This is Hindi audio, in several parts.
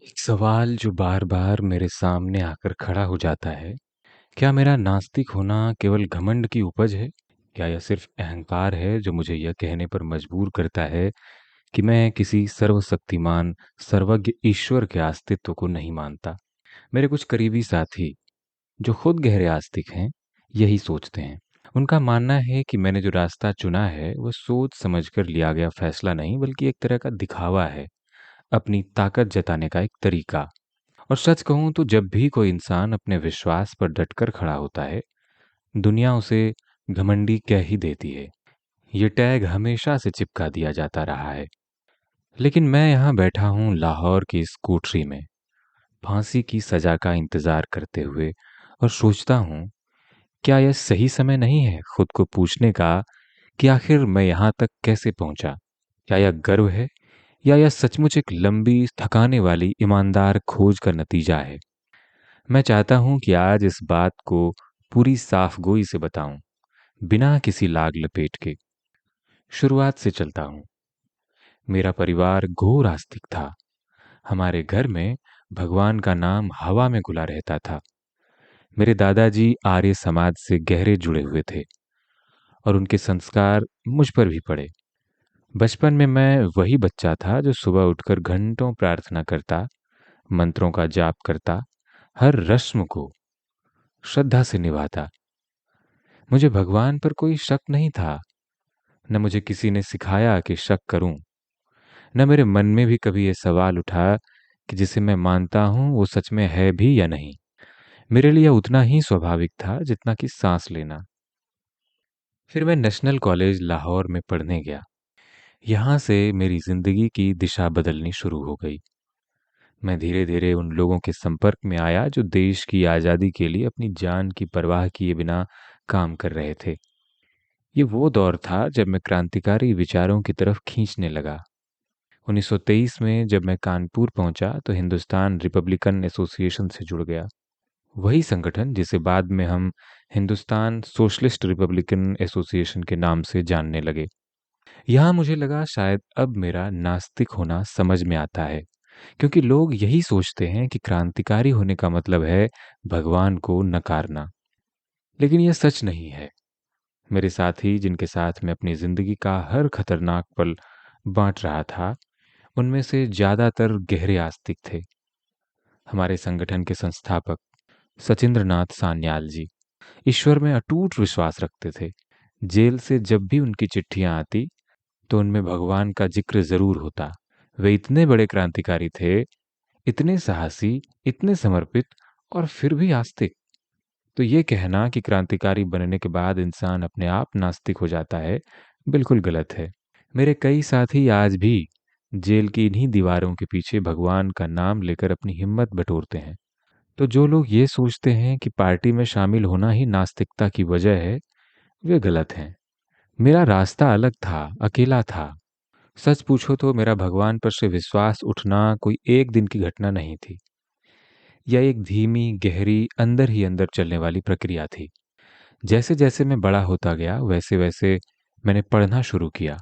एक सवाल जो बार-बार मेरे सामने आकर खड़ा हो जाता है, क्या मेरा नास्तिक होना केवल घमंड की उपज है? क्या यह सिर्फ अहंकार है जो मुझे यह कहने पर मजबूर करता है कि मैं किसी सर्वशक्तिमान, सर्वज्ञ ईश्वर के अस्तित्व को नहीं मानता? मेरे कुछ करीबी साथी, जो खुद गहरे आस्तिक हैं, यही सोचते हैं। उनका मानना है कि मैंने जो रास्ता चुना है, वह सोच समझकर लिया गया फैसला नहीं, बल्कि एक तरह का दिखावा है, अपनी ताकत जताने का एक तरीका। और सच कहूं तो जब भी कोई इंसान अपने विश्वास पर डटकर खड़ा होता है, दुनिया उसे घमंडी कह ही देती है। ये टैग हमेशा से चिपका दिया जाता रहा है। लेकिन मैं यहाँ बैठा हूँ लाहौर की इस कोठरी में, फांसी की सजा का इंतजार करते हुए, और सोचता हूँ, क्या यह सही समय नहीं है खुद को पूछने का कि आखिर मैं यहाँ तक कैसे पहुंचा? क्या यह गर्व है, या यह सचमुच एक लंबी, थकाने वाली, ईमानदार खोज का नतीजा है? मैं चाहता हूं कि आज इस बात को पूरी साफगोई से बताऊं, बिना किसी लाग लपेट के। शुरुआत से चलता हूं। मेरा परिवार घोर आस्तिक था। हमारे घर में भगवान का नाम हवा में घुला रहता था। मेरे दादाजी आर्य समाज से गहरे जुड़े हुए थे, और उनके संस्कार मुझ पर भी पड़े। बचपन में मैं वही बच्चा था जो सुबह उठकर घंटों प्रार्थना करता, मंत्रों का जाप करता, हर रस्म को श्रद्धा से निभाता। मुझे भगवान पर कोई शक नहीं था, न मुझे किसी ने सिखाया कि शक करूं। न मेरे मन में भी कभी ये सवाल उठा कि जिसे मैं मानता हूं वो सच में है भी या नहीं। मेरे लिए उतना ही स्वाभाविक था जितना कि सांस लेना। फिर मैं नेशनल कॉलेज लाहौर में पढ़ने गया। यहाँ से मेरी जिंदगी की दिशा बदलनी शुरू हो गई। मैं धीरे धीरे उन लोगों के संपर्क में आया जो देश की आज़ादी के लिए अपनी जान की परवाह किए बिना काम कर रहे थे। ये वो दौर था जब मैं क्रांतिकारी विचारों की तरफ खींचने लगा। 1923 में जब मैं कानपुर पहुंचा तो हिंदुस्तान रिपब्लिकन एसोसिएशन से जुड़ गया। वही संगठन जिसे बाद में हम हिंदुस्तान सोशलिस्ट रिपब्लिकन एसोसिएशन के नाम से जानने लगे। यहाँ मुझे लगा शायद अब मेरा नास्तिक होना समझ में आता है, क्योंकि लोग यही सोचते हैं कि क्रांतिकारी होने का मतलब है भगवान को नकारना। लेकिन यह सच नहीं है। मेरे साथी जिनके साथ मैं अपनी जिंदगी का हर खतरनाक पल बांट रहा था, उनमें से ज्यादातर गहरे आस्तिक थे। हमारे संगठन के संस्थापक सचिंद्र नाथ सान्याल जी ईश्वर में अटूट विश्वास रखते थे। जेल से जब भी उनकी चिट्ठियां आती तो उनमें भगवान का जिक्र जरूर होता। वे इतने बड़े क्रांतिकारी थे, इतने साहसी, इतने समर्पित, और फिर भी आस्तिक। तो ये कहना कि क्रांतिकारी बनने के बाद इंसान अपने आप नास्तिक हो जाता है, बिल्कुल गलत है। मेरे कई साथी आज भी जेल की इन्हीं दीवारों के पीछे भगवान का नाम लेकर अपनी हिम्मत बटोरते हैं। तो जो लोग ये सोचते हैं कि पार्टी में शामिल होना ही नास्तिकता की वजह है, वे गलत हैं। मेरा रास्ता अलग था, अकेला था। सच पूछो तो मेरा भगवान पर से विश्वास उठना कोई एक दिन की घटना नहीं थी। यह एक धीमी, गहरी, अंदर ही अंदर चलने वाली प्रक्रिया थी। जैसे जैसे मैं बड़ा होता गया, वैसे वैसे मैंने पढ़ना शुरू किया।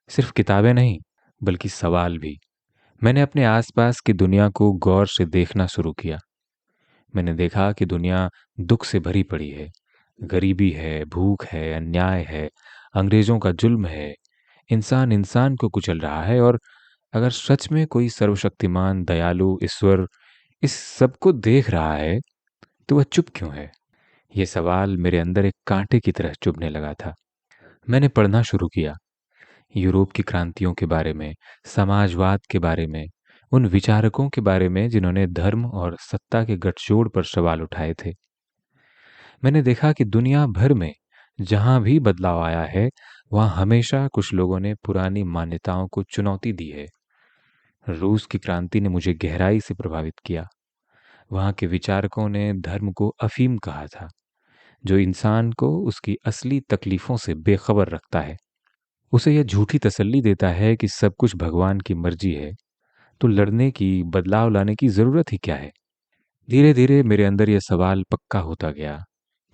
सिर्फ किताबें नहीं, बल्कि सवाल भी। मैंने अपने आसपास की दुनिया को गौर से देखना शुरू किया। मैंने देखा कि दुनिया दुख से भरी पड़ी है। गरीबी है, भूख है, अन्याय है, अंग्रेजों का जुल्म है। इंसान इंसान को कुचल रहा है, और अगर सच में कोई सर्वशक्तिमान, दयालु ईश्वर इस सब को देख रहा है, तो वह चुप क्यों है? ये सवाल मेरे अंदर एक कांटे की तरह चुभने लगा था। मैंने पढ़ना शुरू किया, यूरोप की क्रांतियों के बारे में, समाजवाद के बारे में, उन विचारकों के बारे में जिन्होंने धर्म और सत्ता के गठजोड़ पर सवाल उठाए थे। मैंने देखा कि दुनिया भर में जहां भी बदलाव आया है, वहां हमेशा कुछ लोगों ने पुरानी मान्यताओं को चुनौती दी है। रूस की क्रांति ने मुझे गहराई से प्रभावित किया। वहां के विचारकों ने धर्म को अफीम कहा था, जो इंसान को उसकी असली तकलीफों से बेखबर रखता है। उसे यह झूठी तसल्ली देता है कि सब कुछ भगवान की मर्जी है, तो लड़ने की, बदलाव लाने की जरूरत ही क्या है? धीरे धीरे मेरे अंदर यह सवाल पक्का होता गया,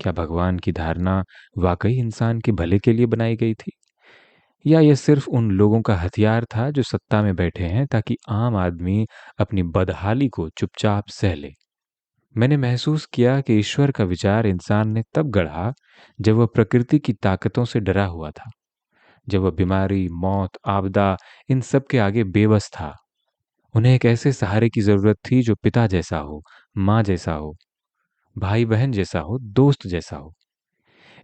क्या भगवान की धारणा वाकई इंसान के भले के लिए बनाई गई थी, या ये सिर्फ उन लोगों का हथियार था जो सत्ता में बैठे हैं ताकि आम आदमी अपनी बदहाली को चुपचाप सह ले? मैंने महसूस किया कि ईश्वर का विचार इंसान ने तब गढ़ा जब वह प्रकृति की ताकतों से डरा हुआ था, जब वह बीमारी, मौत, आपदा, इन सब के आगे बेबस था। उन्हें एक ऐसे सहारे की जरूरत थी जो पिता जैसा हो, माँ जैसा हो, भाई बहन जैसा हो, दोस्त जैसा हो।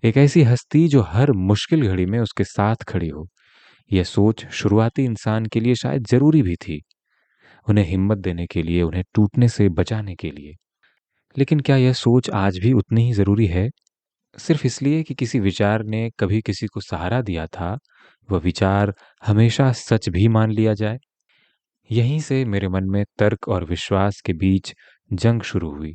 एक ऐसी हस्ती जो हर मुश्किल घड़ी में उसके साथ खड़ी हो। यह सोच शुरुआती इंसान के लिए शायद जरूरी भी थी, उन्हें हिम्मत देने के लिए, उन्हें टूटने से बचाने के लिए। लेकिन क्या यह सोच आज भी उतनी ही जरूरी है? सिर्फ इसलिए कि किसी विचार ने कभी किसी को सहारा दिया था, वह विचार हमेशा सच भी मान लिया जाए? यहीं से मेरे मन में तर्क और विश्वास के बीच जंग शुरू हुई।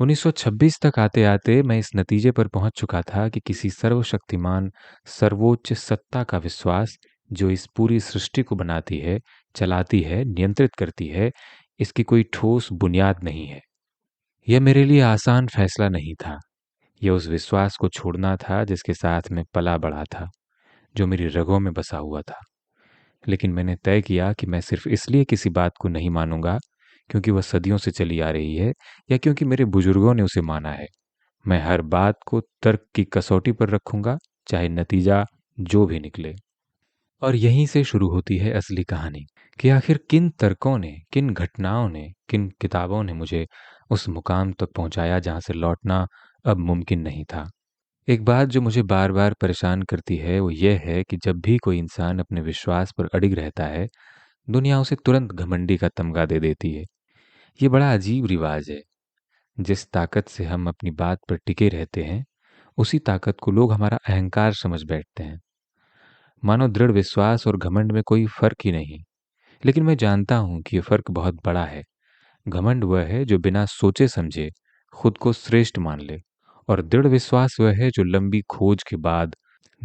1926 तक आते आते मैं इस नतीजे पर पहुंच चुका था कि किसी सर्वशक्तिमान, सर्वोच्च सत्ता का विश्वास, जो इस पूरी सृष्टि को बनाती है, चलाती है, नियंत्रित करती है, इसकी कोई ठोस बुनियाद नहीं है। यह मेरे लिए आसान फैसला नहीं था। यह उस विश्वास को छोड़ना था जिसके साथ मैं पला बढ़ा था, जो मेरी रगों में बसा हुआ था। लेकिन मैंने तय किया कि मैं सिर्फ इसलिए किसी बात को नहीं मानूंगा क्योंकि वह सदियों से चली आ रही है या क्योंकि मेरे बुजुर्गों ने उसे माना है। मैं हर बात को तर्क की कसौटी पर रखूंगा, चाहे नतीजा जो भी निकले। और यहीं से शुरू होती है असली कहानी, कि आखिर किन तर्कों ने, किन घटनाओं ने, किन किताबों ने मुझे उस मुकाम तक पहुंचाया जहां से लौटना अब मुमकिन नहीं था। एक बात जो मुझे बार बार परेशान करती है वो यह है कि जब भी कोई इंसान अपने विश्वास पर अडिग रहता है, दुनिया उसे तुरंत घमंडी का तमगा दे देती है। ये बड़ा अजीब रिवाज है। जिस ताकत से हम अपनी बात पर टिके रहते हैं, उसी ताकत को लोग हमारा अहंकार समझ बैठते हैं, मानो दृढ़ विश्वास और घमंड में कोई फर्क ही नहीं। लेकिन मैं जानता हूं कि यह फर्क बहुत बड़ा है। घमंड वह है जो बिना सोचे समझे खुद को श्रेष्ठ मान ले, और दृढ़ विश्वास वह है जो लंबी खोज के बाद,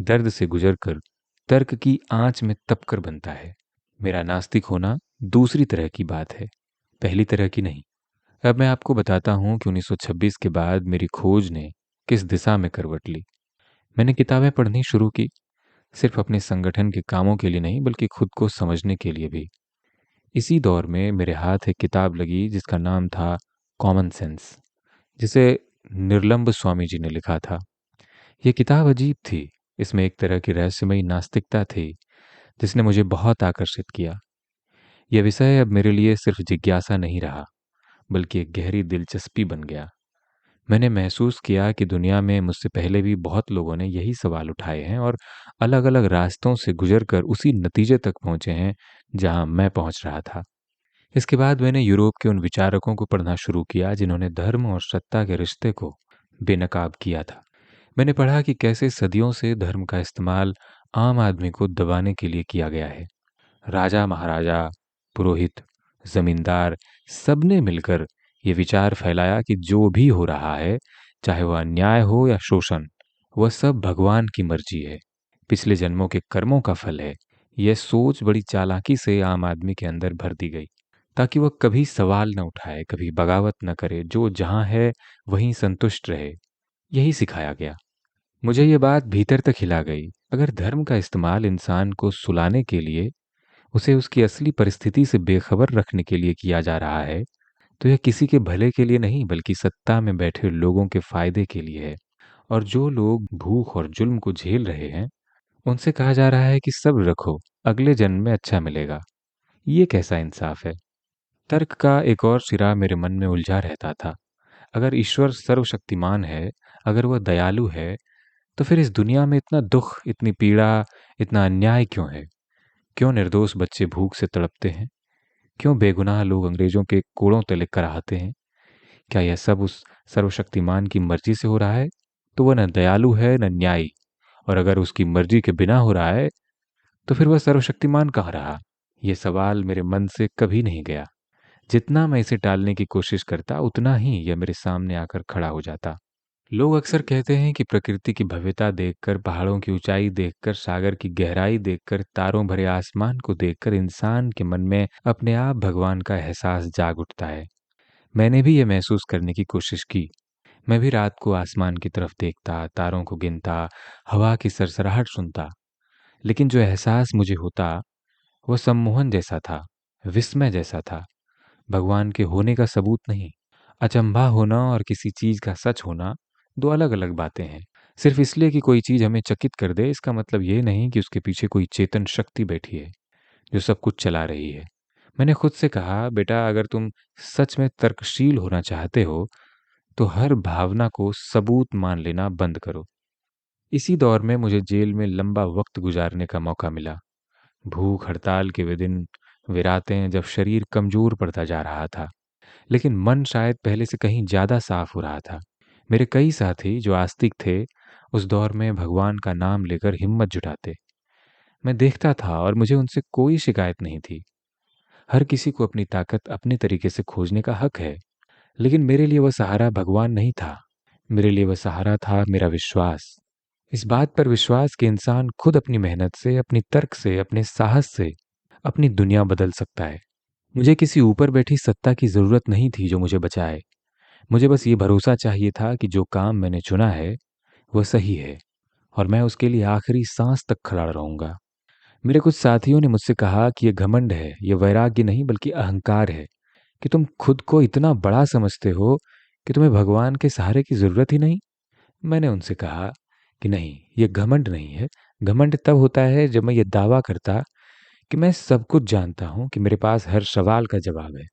दर्द से गुजरकर, तर्क की आंच में तपकर बनता है। मेरा नास्तिक होना दूसरी तरह की बात है, पहली तरह की नहीं। अब मैं आपको बताता हूं कि 1926 के बाद मेरी खोज ने किस दिशा में करवट ली। मैंने किताबें पढ़नी शुरू की, सिर्फ अपने संगठन के कामों के लिए नहीं बल्कि खुद को समझने के लिए भी। इसी दौर में मेरे हाथ एक किताब लगी जिसका नाम था कॉमन सेंस, जिसे निर्लंब स्वामी जी ने लिखा था। यह किताब अजीब थी। इसमें एक तरह की रहस्यमयी नास्तिकता थी जिसने मुझे बहुत आकर्षित किया। यह विषय अब मेरे लिए सिर्फ जिज्ञासा नहीं रहा, बल्कि एक गहरी दिलचस्पी बन गया। मैंने महसूस किया कि दुनिया में मुझसे पहले भी बहुत लोगों ने यही सवाल उठाए हैं और अलग अलग रास्तों से गुजरकर उसी नतीजे तक पहुंचे हैं जहां मैं पहुंच रहा था। इसके बाद मैंने यूरोप के उन विचारकों को पढ़ना शुरू किया जिन्होंने धर्म और सत्ता के रिश्ते को बेनकाब किया था। मैंने पढ़ा कि कैसे सदियों से धर्म का इस्तेमाल आम आदमी को दबाने के लिए किया गया है। राजा महाराजा, पुरोहित, जमींदार, सबने मिलकर ये विचार फैलाया कि जो भी हो रहा है, चाहे वह अन्याय हो या शोषण, वह सब भगवान की मर्जी है, पिछले जन्मों के कर्मों का फल है। यह सोच बड़ी चालाकी से आम आदमी के अंदर भर दी गई ताकि वह कभी सवाल न उठाए, कभी बगावत न करे, जो जहां है वहीं संतुष्ट रहे। यही सिखाया गया। मुझे ये बात भीतर तक हिला गई। अगर धर्म का इस्तेमाल इंसान को सुलाने के लिए, उसे उसकी असली परिस्थिति से बेखबर रखने के लिए किया जा रहा है, तो यह किसी के भले के लिए नहीं बल्कि सत्ता में बैठे लोगों के फायदे के लिए है। और जो लोग भूख और जुल्म को झेल रहे हैं, उनसे कहा जा रहा है कि सब्र रखो, अगले जन्म में अच्छा मिलेगा। ये कैसा इंसाफ है? तर्क का एक और सिरा मेरे मन में उलझा रहता था। अगर ईश्वर सर्वशक्तिमान है, अगर वह दयालु है, तो फिर इस दुनिया में इतना दुख, इतनी पीड़ा, इतना अन्याय क्यों है? क्यों निर्दोष बच्चे भूख से तड़पते हैं? क्यों बेगुनाह लोग अंग्रेजों के कोड़ों तले कराहते हैं? क्या यह सब उस सर्वशक्तिमान की मर्जी से हो रहा है? तो वह न दयालु है न न्यायी। और अगर उसकी मर्जी के बिना हो रहा है, तो फिर वह सर्वशक्तिमान कहाँ रहा? यह सवाल मेरे मन से कभी नहीं गया। जितना मैं इसे टालने की कोशिश करता, उतना ही यह मेरे सामने आकर खड़ा हो जाता। लोग अक्सर कहते हैं कि प्रकृति की भव्यता देखकर, पहाड़ों की ऊंचाई देखकर, सागर की गहराई देखकर, तारों भरे आसमान को देखकर इंसान के मन में अपने आप भगवान का एहसास जाग उठता है। मैंने भी ये महसूस करने की कोशिश की। मैं भी रात को आसमान की तरफ देखता, तारों को गिनता, हवा की सरसराहट सुनता। लेकिन जो एहसास मुझे होता वो सम्मोहन जैसा था, विस्मय जैसा था, भगवान के होने का सबूत नहीं। अचंभा होना और किसी चीज का सच होना दो अलग अलग बातें हैं। सिर्फ इसलिए कि कोई चीज हमें चकित कर दे इसका मतलब ये नहीं कि उसके पीछे कोई चेतन शक्ति बैठी है जो सब कुछ चला रही है। मैंने खुद से कहा, बेटा अगर तुम सच में तर्कशील होना चाहते हो तो हर भावना को सबूत मान लेना बंद करो। इसी दौर में मुझे जेल में लंबा वक्त गुजारने का मौका मिला। भूख हड़ताल के वे दिन, वे रातें जब शरीर कमजोर पड़ता जा रहा था, लेकिन मन शायद पहले से कहीं ज्यादा साफ हो रहा था। मेरे कई साथी जो आस्तिक थे उस दौर में भगवान का नाम लेकर हिम्मत जुटाते। मैं देखता था और मुझे उनसे कोई शिकायत नहीं थी। हर किसी को अपनी ताकत अपने तरीके से खोजने का हक है। लेकिन मेरे लिए वह सहारा भगवान नहीं था। मेरे लिए वह सहारा था मेरा विश्वास। इस बात पर विश्वास कि इंसान खुद अपनी मेहनत से, अपनी तर्क से, अपने साहस से अपनी दुनिया बदल सकता है। मुझे किसी ऊपर बैठी सत्ता की जरूरत नहीं थी जो मुझे बचाए। मुझे बस ये भरोसा चाहिए था कि जो काम मैंने चुना है वह सही है और मैं उसके लिए आखिरी सांस तक खड़ा रहूंगा। मेरे कुछ साथियों ने मुझसे कहा कि यह घमंड है, यह वैराग्य नहीं बल्कि अहंकार है, कि तुम खुद को इतना बड़ा समझते हो कि तुम्हें भगवान के सहारे की जरूरत ही नहीं। मैंने उनसे कहा कि नहीं, यह घमंड नहीं है। घमंड तब होता है जब मैं ये दावा करता कि मैं सब कुछ जानता हूं, कि मेरे पास हर सवाल का जवाब है।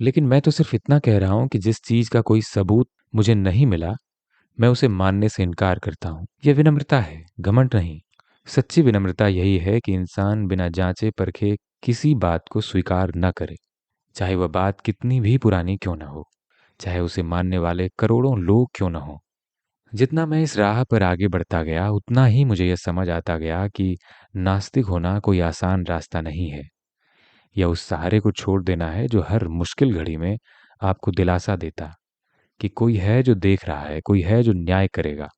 लेकिन मैं तो सिर्फ इतना कह रहा हूं कि जिस चीज का कोई सबूत मुझे नहीं मिला, मैं उसे मानने से इनकार करता हूं। यह विनम्रता है, घमंड नहीं। सच्ची विनम्रता यही है कि इंसान बिना जांचे परखे किसी बात को स्वीकार न करे, चाहे वह बात कितनी भी पुरानी क्यों न हो, चाहे उसे मानने वाले करोड़ों लोग क्यों न हो। जितना मैं इस राह पर आगे बढ़ता गया उतना ही मुझे यह समझ आता गया कि नास्तिक होना कोई आसान रास्ता नहीं है। यह उस सहारे को छोड़ देना है जो हर मुश्किल घड़ी में आपको दिलासा देता कि कोई है जो देख रहा है, कोई है जो न्याय करेगा,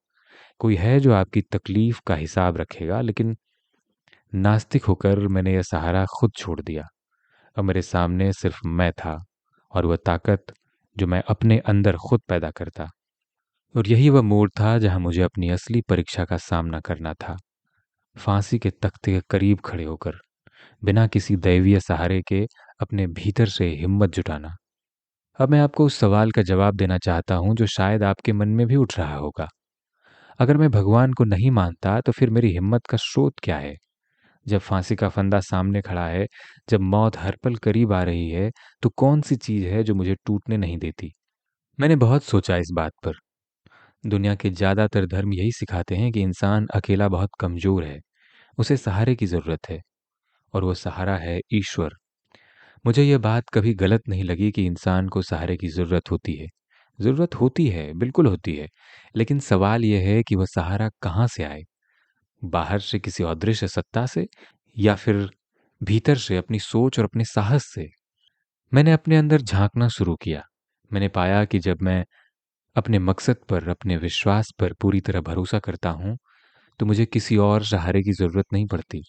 कोई है जो आपकी तकलीफ का हिसाब रखेगा। लेकिन नास्तिक होकर मैंने यह सहारा खुद छोड़ दिया। अब मेरे सामने सिर्फ मैं था और वह ताकत जो मैं अपने अंदर खुद पैदा करता। और यही वह मोड़ था जहां मुझे अपनी असली परीक्षा का सामना करना था। फांसी के तख्ते के करीब खड़े होकर, बिना किसी दैवीय सहारे के अपने भीतर से हिम्मत जुटाना। अब मैं आपको उस सवाल का जवाब देना चाहता हूं जो शायद आपके मन में भी उठ रहा होगा। अगर मैं भगवान को नहीं मानता तो फिर मेरी हिम्मत का स्रोत क्या है? जब फांसी का फंदा सामने खड़ा है, जब मौत हर पल करीब आ रही है, तो कौन सी चीज है जो मुझे टूटने नहीं देती? मैंने बहुत सोचा इस बात पर। दुनिया के ज्यादातर धर्म यही सिखाते हैं कि इंसान अकेला बहुत कमजोर है, उसे सहारे की जरूरत है, और वो सहारा है ईश्वर। मुझे यह बात कभी गलत नहीं लगी कि इंसान को सहारे की जरूरत होती है। जरूरत होती है, बिल्कुल होती है। लेकिन सवाल यह है कि वह सहारा कहाँ से आए? बाहर से किसी अदृश्य सत्ता से, या फिर भीतर से अपनी सोच और अपने साहस से? मैंने अपने अंदर झांकना शुरू किया। मैंने पाया कि जब मैं अपने मकसद पर, अपने विश्वास पर पूरी तरह भरोसा करता हूं, तो मुझे किसी और सहारे की जरूरत नहीं पड़ती।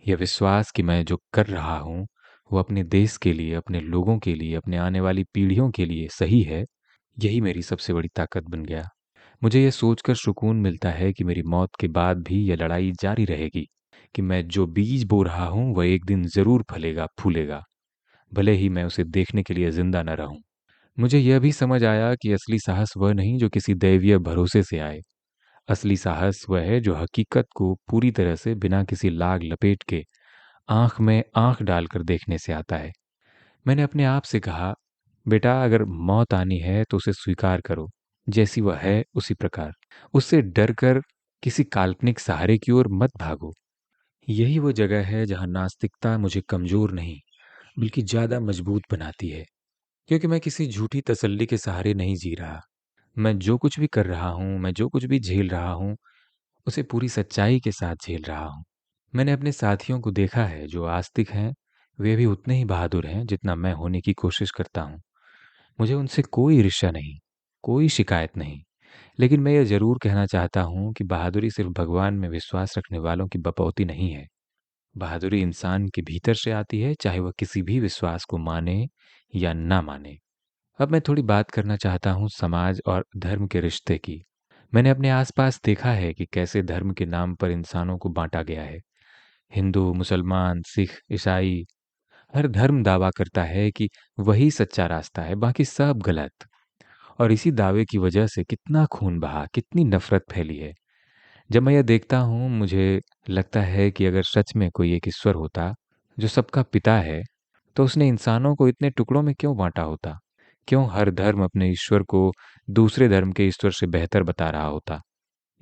यह विश्वास कि मैं जो कर रहा हूं वो अपने देश के लिए, अपने लोगों के लिए, अपने आने वाली पीढ़ियों के लिए सही है, यही मेरी सबसे बड़ी ताकत बन गया। मुझे यह सोचकर सुकून मिलता है कि मेरी मौत के बाद भी यह लड़ाई जारी रहेगी, कि मैं जो बीज बो रहा हूं वह एक दिन जरूर फलेगा, फूलेगा, भले ही मैं उसे देखने के लिए जिंदा न रहूं। मुझे यह भी समझ आया कि असली साहस वह नहीं जो किसी दैवीय भरोसे से आए। असली साहस वह है जो हकीकत को पूरी तरह से, बिना किसी लाग लपेट के, आंख में आंख डालकर देखने से आता है। मैंने अपने आप से कहा, बेटा अगर मौत आनी है तो उसे स्वीकार करो, जैसी वह है उसी प्रकार। उससे डर कर किसी काल्पनिक सहारे की ओर मत भागो। यही वो जगह है जहां नास्तिकता मुझे कमजोर नहीं बल्कि ज्यादा मजबूत बनाती है। क्योंकि मैं किसी झूठी तसल्ली के सहारे नहीं जी रहा। मैं जो कुछ भी कर रहा हूं, मैं जो कुछ भी झेल रहा हूं, उसे पूरी सच्चाई के साथ झेल रहा हूं। मैंने अपने साथियों को देखा है जो आस्तिक हैं, वे भी उतने ही बहादुर हैं जितना मैं होने की कोशिश करता हूं। मुझे उनसे कोई ईर्ष्या नहीं, कोई शिकायत नहीं। लेकिन मैं ये जरूर कहना चाहता हूं कि बहादुरी सिर्फ भगवान में विश्वास रखने वालों की बपौती नहीं है। बहादुरी इंसान के भीतर से आती है, चाहे वह किसी भी विश्वास को माने या ना माने। अब मैं थोड़ी बात करना चाहता हूँ समाज और धर्म के रिश्ते की। मैंने अपने आसपास देखा है कि कैसे धर्म के नाम पर इंसानों को बांटा गया है। हिंदू, मुसलमान, सिख, ईसाई, हर धर्म दावा करता है कि वही सच्चा रास्ता है, बाकी सब गलत। और इसी दावे की वजह से कितना खून बहा, कितनी नफ़रत फैली है। जब मैं यह देखता हूँ, मुझे लगता है कि अगर सच में कोई एक ईश्वर होता, जो सबका पिता है, तो उसने इंसानों को इतने टुकड़ों में क्यों बाँटा होता? क्यों हर धर्म अपने ईश्वर को दूसरे धर्म के ईश्वर से बेहतर बता रहा होता?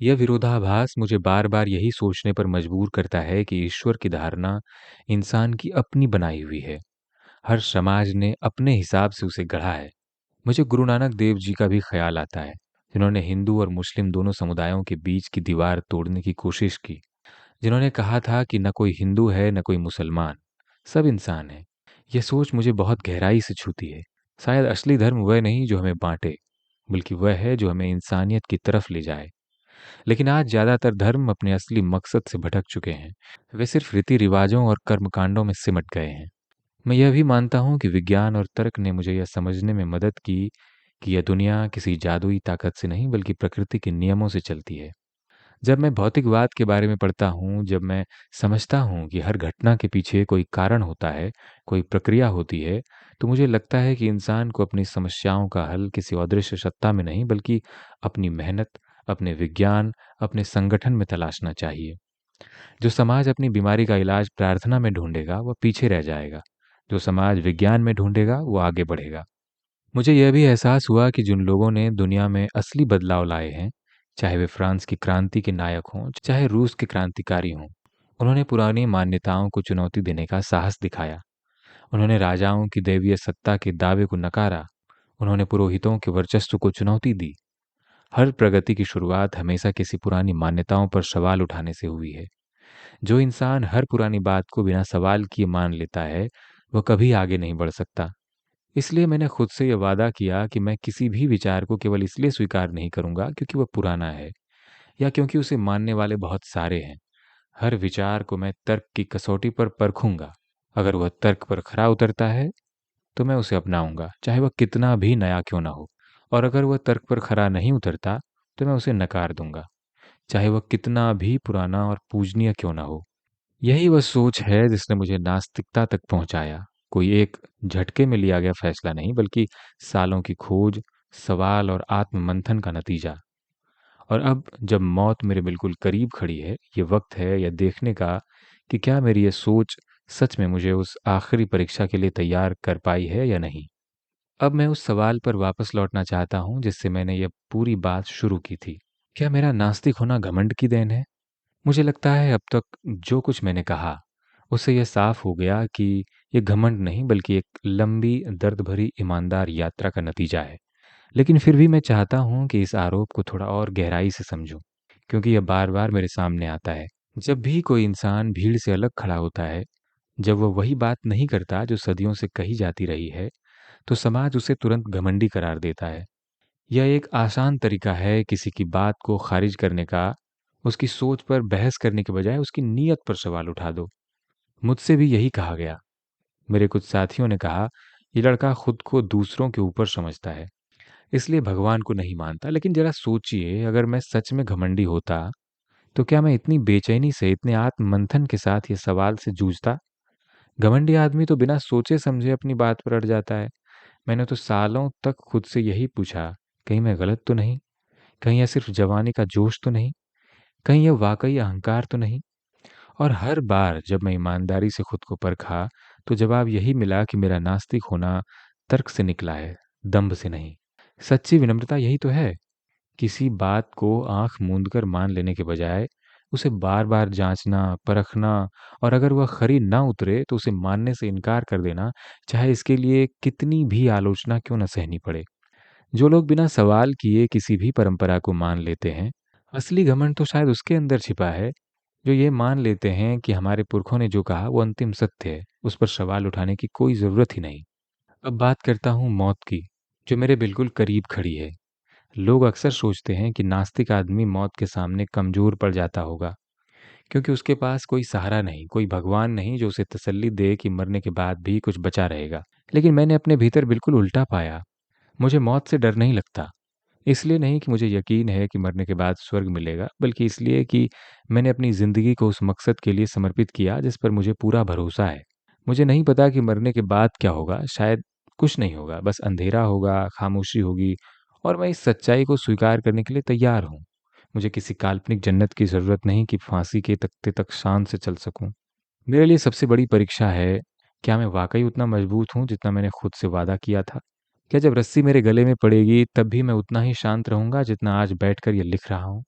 यह विरोधाभास मुझे बार-बार यही सोचने पर मजबूर करता है कि ईश्वर की धारणा इंसान की अपनी बनाई हुई है। हर समाज ने अपने हिसाब से उसे गढ़ा है। मुझे गुरु नानक देव जी का भी ख्याल आता है, जिन्होंने हिंदू और मुस्लिम दोनों समुदायों के बीच की दीवार तोड़ने की कोशिश की। जिन्होंने कहा था कि न कोई हिंदू है, न कोई मुसलमान, सब इंसान हैं। यह सोच मुझे बहुत गहराई से छूती है। शायद असली धर्म वह नहीं जो हमें बाँटे, बल्कि वह है जो हमें इंसानियत की तरफ ले जाए। लेकिन आज ज़्यादातर धर्म अपने असली मकसद से भटक चुके हैं। वे सिर्फ रीति-रिवाजों और कर्मकांडों में सिमट गए हैं। मैं यह भी मानता हूँ कि विज्ञान और तर्क ने मुझे यह समझने में मदद की कि यह दुनिया किसी जादुई ताकत से नहीं बल्कि प्रकृति के नियमों से चलती है। जब मैं भौतिकवाद के बारे में पढ़ता हूँ, जब मैं समझता हूँ कि हर घटना के पीछे कोई कारण होता है, कोई प्रक्रिया होती है, तो मुझे लगता है कि इंसान को अपनी समस्याओं का हल किसी अदृश्य सत्ता में नहीं बल्कि अपनी मेहनत, अपने विज्ञान, अपने संगठन में तलाशना चाहिए। जो समाज अपनी बीमारी का इलाज प्रार्थना में ढूंढेगा, वह पीछे रह जाएगा। जो समाज विज्ञान में ढूंढेगा, वो आगे बढ़ेगा। मुझे यह भी एहसास हुआ कि जिन लोगों ने दुनिया में असली बदलाव लाए हैं, चाहे वे फ्रांस की क्रांति के नायक हों, चाहे रूस के क्रांतिकारी हों, उन्होंने पुरानी मान्यताओं को चुनौती देने का साहस दिखाया। उन्होंने राजाओं की दैवीय सत्ता के दावे को नकारा। उन्होंने पुरोहितों के वर्चस्व को चुनौती दी। हर प्रगति की शुरुआत हमेशा किसी पुरानी मान्यताओं पर सवाल उठाने से हुई है। जो इंसान हर पुरानी बात को बिना सवाल किए मान लेता है, वह कभी आगे नहीं बढ़ सकता। इसलिए मैंने खुद से यह वादा किया कि मैं किसी भी विचार को केवल इसलिए स्वीकार नहीं करूंगा क्योंकि वह पुराना है या क्योंकि उसे मानने वाले बहुत सारे हैं। हर विचार को मैं तर्क की कसौटी पर परखूंगा। अगर वह तर्क पर खरा उतरता है, तो मैं उसे अपनाऊंगा, चाहे वह कितना भी नया क्यों ना हो। और अगर वह तर्क पर खरा नहीं उतरता, तो मैं उसे नकार दूंगा, चाहे वह कितना भी पुराना और पूजनीय क्यों ना हो। यही वह सोच है जिसने मुझे नास्तिकता तक पहुंचाया। कोई एक झटके में लिया गया फैसला नहीं, बल्कि सालों की खोज, सवाल और आत्ममंथन का नतीजा। और अब जब मौत मेरे बिल्कुल करीब खड़ी है, ये वक्त है यह देखने का कि क्या मेरी ये सोच सच में मुझे उस आखिरी परीक्षा के लिए तैयार कर पाई है या नहीं। अब मैं उस सवाल पर वापस लौटना चाहता हूँ जिससे मैंने यह पूरी बात शुरू की थी। क्या मेरा नास्तिक होना घमंड की देन है? मुझे लगता है अब तक जो कुछ मैंने कहा, उससे यह साफ हो गया कि ये घमंड नहीं बल्कि एक लंबी, दर्द भरी ईमानदार यात्रा का नतीजा है। लेकिन फिर भी मैं चाहता हूँ कि इस आरोप को थोड़ा और गहराई से समझूं, क्योंकि यह बार-बार मेरे सामने आता है। जब भी कोई इंसान भीड़ से अलग खड़ा होता है, जब वह वही बात नहीं करता जो सदियों से कही जाती रही है, तो समाज उसे तुरंत घमंडी करार देता है। यह एक आसान तरीका है किसी की बात को खारिज करने का, उसकी सोच पर बहस करने के बजाय उसकी नीयत पर सवाल उठा दो। मुझसे भी यही कहा गया। मेरे कुछ साथियों ने कहा, ये लड़का खुद को दूसरों के ऊपर समझता है, इसलिए भगवान को नहीं मानता। लेकिन जरा सोचिए, अगर मैं सच में घमंडी होता, तो क्या मैं इतनी बेचैनी से, इतने आत्ममंथन के साथ ये सवाल से जूझता? घमंडी आदमी तो बिना सोचे समझे अपनी बात पर अड़ जाता है। मैंने तो सालों तक खुद से यही पूछा, कहीं मैं गलत तो नहीं? कहीं यह सिर्फ जवानी का जोश तो नहीं? कहीं यह वाकई अहंकार तो नहीं? और हर बार जब मैं ईमानदारी से खुद को परखा, तो जवाब यही मिला कि मेरा नास्तिक होना तर्क से निकला है, दंभ से नहीं। सच्ची विनम्रता यही तो है, किसी बात को आंख मूंद कर मान लेने के बजाय उसे बार बार जांचना, परखना, और अगर वह खरी ना उतरे तो उसे मानने से इनकार कर देना, चाहे इसके लिए कितनी भी आलोचना क्यों न सहनी पड़े। जो लोग बिना सवाल किए किसी भी परंपरा को मान लेते हैं, असली घमंड तो शायद उसके अंदर छिपा है, जो ये मान लेते हैं कि हमारे पुरखों ने जो कहा वो अंतिम सत्य है, उस पर सवाल उठाने की कोई ज़रूरत ही नहीं। अब बात करता हूँ मौत की, जो मेरे बिल्कुल करीब खड़ी है। लोग अक्सर सोचते हैं कि नास्तिक आदमी मौत के सामने कमज़ोर पड़ जाता होगा, क्योंकि उसके पास कोई सहारा नहीं, कोई भगवान नहीं जो उसे तसल्ली दे कि मरने के बाद भी कुछ बचा रहेगा। लेकिन मैंने अपने भीतर बिल्कुल उल्टा पाया। मुझे मौत से डर नहीं लगता, इसलिए नहीं कि मुझे यकीन है कि मरने के बाद स्वर्ग मिलेगा, बल्कि इसलिए कि मैंने अपनी ज़िंदगी को उस मकसद के लिए समर्पित किया जिस पर मुझे पूरा भरोसा है। मुझे नहीं पता कि मरने के बाद क्या होगा, शायद कुछ नहीं होगा, बस अंधेरा होगा, खामोशी होगी और मैं इस सच्चाई को स्वीकार करने के लिए तैयार हूँ। मुझे किसी काल्पनिक जन्नत की ज़रूरत नहीं कि फांसी के तख्ते तक शान से चल सकूँ। मेरे लिए सबसे बड़ी परीक्षा है, क्या मैं वाक़ई उतना मज़बूत हूँ जितना मैंने खुद से वादा किया था? क्या जब रस्सी मेरे गले में पड़ेगी तब भी मैं उतना ही शांत रहूँगा जितना आज बैठकर ये लिख रहा हूँ?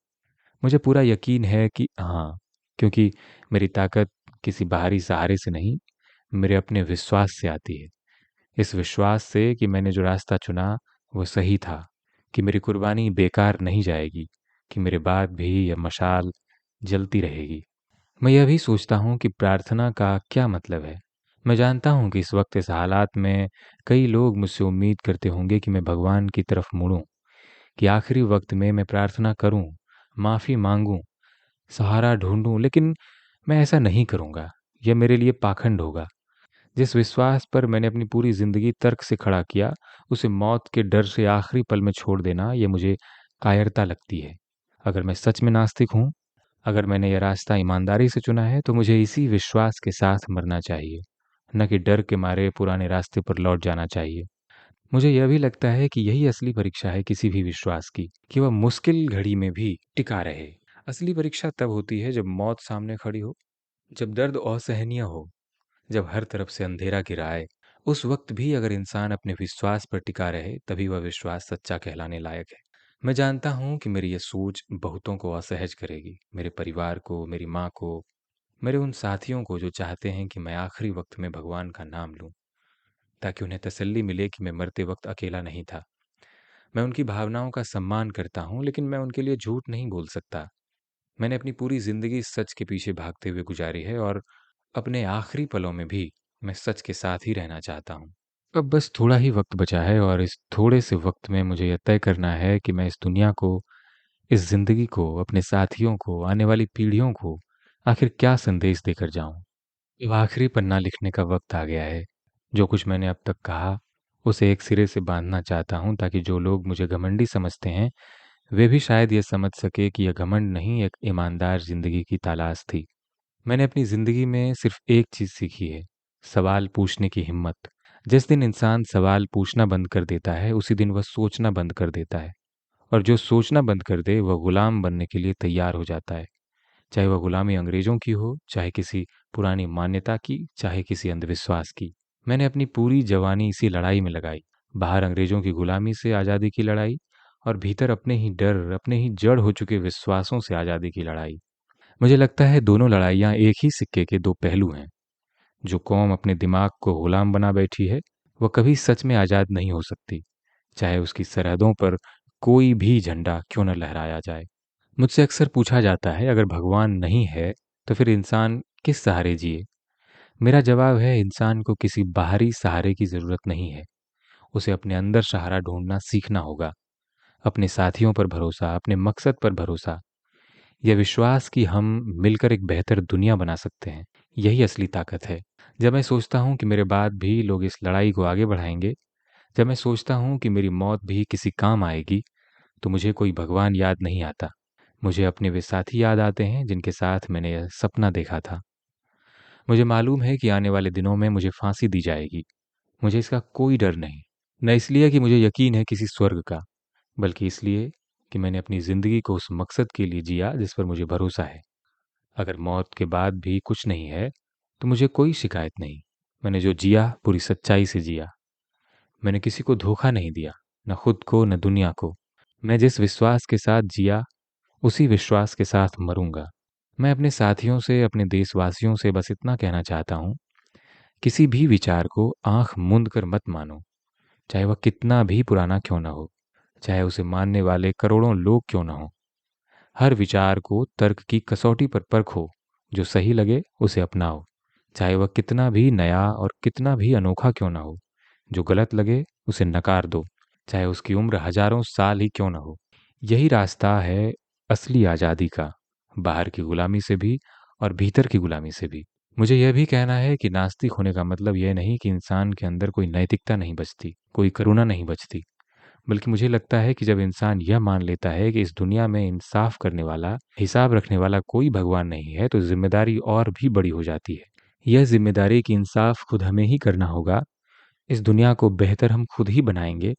मुझे पूरा यकीन है कि हाँ, क्योंकि मेरी ताकत किसी बाहरी सहारे से नहीं, मेरे अपने विश्वास से आती है। इस विश्वास से कि मैंने जो रास्ता चुना वो सही था, कि मेरी कुर्बानी बेकार नहीं जाएगी, कि मेरे बाद भी यह मशाल जलती रहेगी। मैं यह भी सोचता हूँ कि प्रार्थना का क्या मतलब है। मैं जानता हूँ कि इस वक्त इस हालात में कई लोग मुझसे उम्मीद करते होंगे कि मैं भगवान की तरफ मुड़ूं, कि आखिरी वक्त में मैं प्रार्थना करूं, माफ़ी मांगूं, सहारा ढूंढूं, लेकिन मैं ऐसा नहीं करूँगा। यह मेरे लिए पाखंड होगा। जिस विश्वास पर मैंने अपनी पूरी ज़िंदगी तर्क से खड़ा किया, उसे मौत के डर से आखिरी पल में छोड़ देना, यह मुझे कायरता लगती है। अगर मैं सच में नास्तिक हूँ, अगर मैंने यह रास्ता ईमानदारी से चुना है, तो मुझे इसी विश्वास के साथ मरना चाहिए, न कि डर के मारे पुराने रास्ते पर लौट जाना चाहिए। मुझे यह भी लगता है कि यही असली परीक्षा है किसी भी विश्वास की, कि वह मुश्किल घड़ी में भी टिका रहे। असली परीक्षा तब होती है जब मौत सामने खड़ी हो, जब दर्द असहनीय हो, जब हर तरफ से अंधेरा घिरा आए। उस वक्त भी अगर इंसान अपने विश्वास पर टिका रहे, तभी वह विश्वास सच्चा कहलाने लायक है। मैं जानता हूँ कि मेरी यह सोच बहुतों को असहज करेगी, मेरे परिवार को, मेरी माँ को, मेरे उन साथियों को जो चाहते हैं कि मैं आखिरी वक्त में भगवान का नाम लूं, ताकि उन्हें तसल्ली मिले कि मैं मरते वक्त अकेला नहीं था। मैं उनकी भावनाओं का सम्मान करता हूँ, लेकिन मैं उनके लिए झूठ नहीं बोल सकता। मैंने अपनी पूरी जिंदगी सच के पीछे भागते हुए गुजारी है और अपने आखिरी पलों में भी मैं सच के साथ ही रहना चाहता हूँ। अब बस थोड़ा ही वक्त बचा है और इस थोड़े से वक्त में मुझे यह तय करना है कि मैं इस दुनिया को, इस जिंदगी को, अपने साथियों को, आने वाली पीढ़ियों को आखिर क्या संदेश देकर जाऊं। अब आखिरी पन्ना लिखने का वक्त आ गया है। जो कुछ मैंने अब तक कहा, उसे एक सिरे से बांधना चाहता हूं, ताकि जो लोग मुझे घमंडी समझते हैं, वे भी शायद ये समझ सके कि यह घमंड नहीं, एक ईमानदार जिंदगी की तलाश थी। मैंने अपनी ज़िंदगी में सिर्फ एक चीज़ सीखी है, सवाल पूछने की हिम्मत। जिस दिन इंसान सवाल पूछना बंद कर देता है, उसी दिन वह सोचना बंद कर देता है। और जो सोचना बंद कर दे, वह गुलाम बनने के लिए तैयार हो जाता है। चाहे वह गुलामी अंग्रेज़ों की हो, चाहे किसी पुरानी मान्यता की, चाहे किसी अंधविश्वास की। मैंने अपनी पूरी जवानी इसी लड़ाई में लगाई। बाहर अंग्रेज़ों की गुलामी से आज़ादी की लड़ाई, और भीतर अपने ही डर, अपने ही जड़ हो चुके विश्वासों से आज़ादी की लड़ाई। मुझे लगता है दोनों लड़ाइयाँ एक ही सिक्के के दो पहलू हैं। जो कौम अपने दिमाग को गुलाम बना बैठी है, वह कभी सच में आज़ाद नहीं हो सकती, चाहे उसकी सरहदों पर कोई भी झंडा क्यों न लहराया जाए। मुझसे अक्सर पूछा जाता है, अगर भगवान नहीं है तो फिर इंसान किस सहारे जिए? मेरा जवाब है, इंसान को किसी बाहरी सहारे की ज़रूरत नहीं है। उसे अपने अंदर सहारा ढूंढना सीखना होगा। अपने साथियों पर भरोसा, अपने मकसद पर भरोसा, यह विश्वास कि हम मिलकर एक बेहतर दुनिया बना सकते हैं, यही असली ताकत है। जब मैं सोचता हूँ कि मेरे बाद भी लोग इस लड़ाई को आगे बढ़ाएंगे, जब मैं सोचता हूँ कि मेरी मौत भी किसी काम आएगी, तो मुझे कोई भगवान याद नहीं आता। मुझे अपने वे साथी याद आते हैं जिनके साथ मैंने यह सपना देखा था। मुझे मालूम है कि आने वाले दिनों में मुझे फांसी दी जाएगी। मुझे इसका कोई डर नहीं, न इसलिए कि मुझे यकीन है किसी स्वर्ग का, बल्कि इसलिए कि मैंने अपनी ज़िंदगी को उस मकसद के लिए जिया जिस पर मुझे भरोसा है। अगर मौत के बाद भी कुछ नहीं है, तो मुझे कोई शिकायत नहीं। मैंने जो जिया पूरी सच्चाई से जिया। मैंने किसी को धोखा नहीं दिया, न खुद को न दुनिया को। मैं जिस विश्वास के साथ जिया, उसी विश्वास के साथ मरूंगा। मैं अपने साथियों से, अपने देशवासियों से बस इतना कहना चाहता हूँ, किसी भी विचार को आंख मूंद कर मत मानो, चाहे वह कितना भी पुराना क्यों न हो, चाहे उसे मानने वाले करोड़ों लोग क्यों न हो। हर विचार को तर्क की कसौटी पर परखो, जो सही लगे उसे अपनाओ, चाहे वह कितना भी नया और कितना भी अनोखा क्यों ना हो। जो गलत लगे उसे नकार दो, चाहे उसकी उम्र हजारों साल ही क्यों ना हो। यही रास्ता है असली आज़ादी का, बाहर की गुलामी से भी और भीतर की गुलामी से भी। मुझे यह भी कहना है कि नास्तिक होने का मतलब यह नहीं कि इंसान के अंदर कोई नैतिकता नहीं बचती, कोई करुणा नहीं बचती, बल्कि मुझे लगता है कि जब इंसान यह मान लेता है कि इस दुनिया में इंसाफ करने वाला, हिसाब रखने वाला कोई भगवान नहीं है, तो ज़िम्मेदारी और भी बड़ी हो जाती है। यह ज़िम्मेदारी कि इंसाफ खुद हमें ही करना होगा, इस दुनिया को बेहतर हम खुद ही बनाएँगे,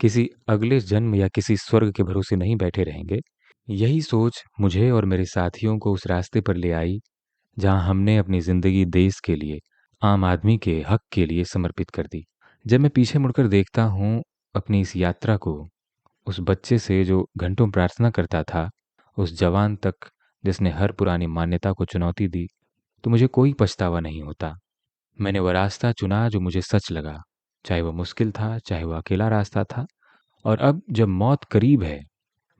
किसी अगले जन्म या किसी स्वर्ग के भरोसे नहीं बैठे रहेंगे। यही सोच मुझे और मेरे साथियों को उस रास्ते पर ले आई, जहाँ हमने अपनी ज़िंदगी देश के लिए, आम आदमी के हक के लिए समर्पित कर दी। जब मैं पीछे मुड़कर देखता हूँ अपनी इस यात्रा को, उस बच्चे से जो घंटों प्रार्थना करता था, उस जवान तक जिसने हर पुरानी मान्यता को चुनौती दी, तो मुझे कोई पछतावा नहीं होता। मैंने वह रास्ता चुना जो मुझे सच लगा, चाहे वह मुश्किल था, चाहे वह अकेला रास्ता था। और अब जब मौत करीब है,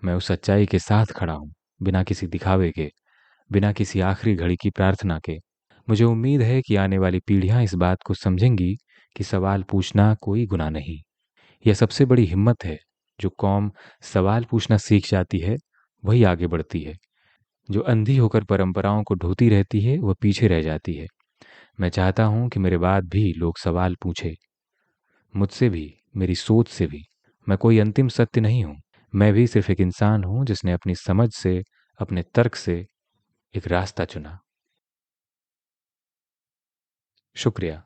मैं उस सच्चाई के साथ खड़ा हूँ, बिना किसी दिखावे के, बिना किसी आखिरी घड़ी की प्रार्थना के। मुझे उम्मीद है कि आने वाली पीढ़ियां इस बात को समझेंगी कि सवाल पूछना कोई गुनाह नहीं। यह सबसे बड़ी हिम्मत है। जो कौम सवाल पूछना सीख जाती है, वही आगे बढ़ती है। जो अंधी होकर परंपराओं को ढोती रहती है, वह पीछे रह जाती है। मैं चाहता हूं कि मेरे बाद भी लोग सवाल पूछे, मुझसे भी, मेरी सोच से भी। मैं कोई अंतिम सत्य नहीं हूं। मैं भी सिर्फ एक इंसान हूं जिसने अपनी समझ से, अपने तर्क से एक रास्ता चुना। शुक्रिया।